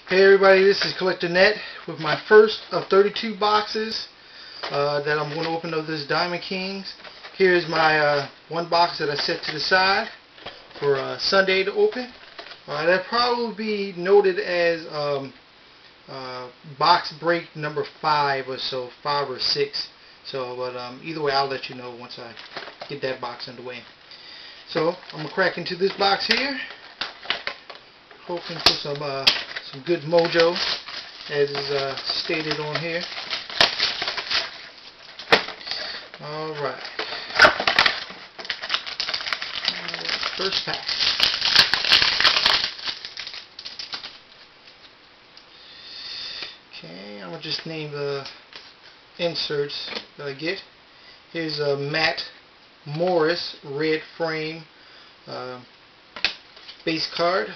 Hey everybody, this is Collector Net with my first of 32 boxes that I'm going to open of this Diamond Kings. Here's my one box that I set to the side for Sunday to open. That'll probably be noted as box break number 5 or so, 5 or 6. So, but either way, I'll let you know once I get that box underway. So I'm gonna crack into this box here, hoping for some good mojo, as is stated on here. Alright. First pack. Okay, I'm going to just name the inserts that I get. Here's a Matt Morris red frame base card.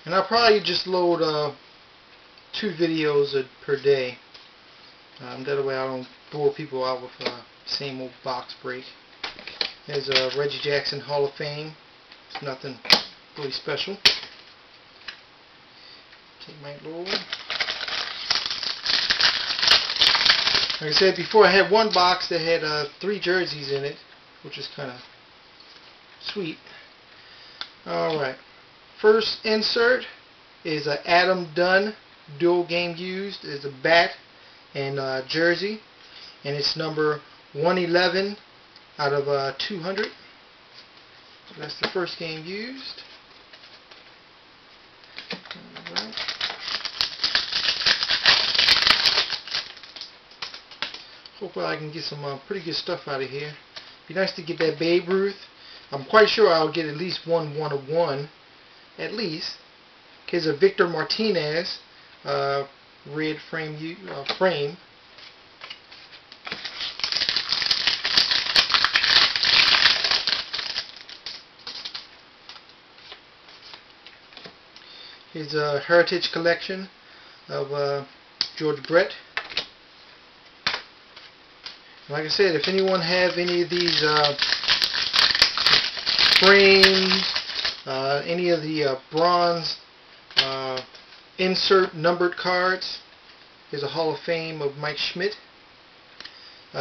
And I'll probably just load 2 videos per day. That way I don't bore people out with the same old box break. There's a Reggie Jackson Hall of Fame. It's nothing really special. Take my load. Like I said before, I had one box that had 3 jerseys in it, which is kind of sweet. Alright. First insert is a Adam Dunn dual game used. Is a bat and jersey, and it's number 111 out of 200. So that's the first game used. Alright. Hopefully I can get some pretty good stuff out of here. Be nice to get that Babe Ruth. I'm quite sure I'll get at least one of one. At least. Here's a Victor Martinez red frame. Here's a Heritage Collection of George Brett. Like I said, if anyone have any of these frames, any of the bronze insert numbered cards, here's a Hall of Fame of Mike Schmidt.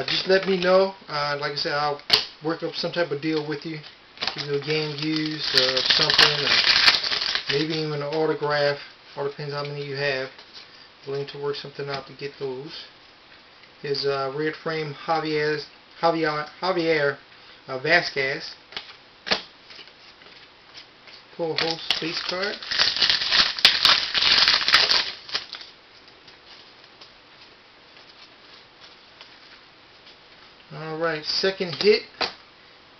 Just let me know. Like I said, I'll work up some type of deal with you. Give you a game used or something, or maybe even an autograph. All depends how many you have. Willing to work something out to get those. Here's red frame Javier Vasquez. Full host base card. Alright, second hit,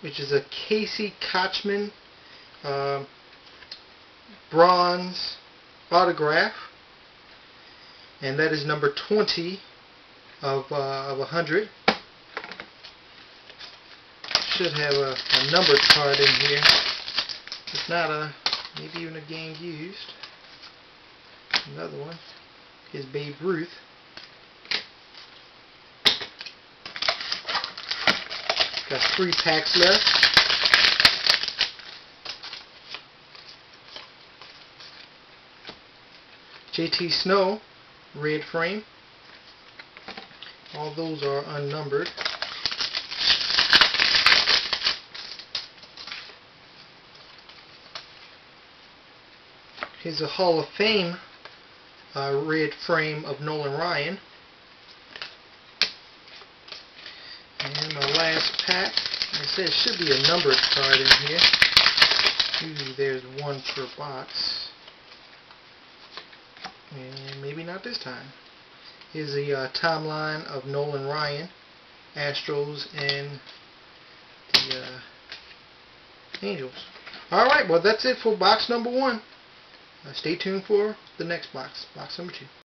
which is a Casey Kochman bronze autograph, and that is number 20 of 100. Should have a numbered card in here. If not, maybe even a game used. Another one is Babe Ruth. Got 3 packs left. JT Snow red frame. All those are unnumbered. Here's a Hall of Fame red frame of Nolan Ryan. And my last pack, like I said, it should be a numbered card in here. Usually there's 1 per box. And maybe not this time. Here's the timeline of Nolan Ryan, Astros, and the Angels. Alright, well that's it for box number 1. Stay tuned for the next box, box number 2.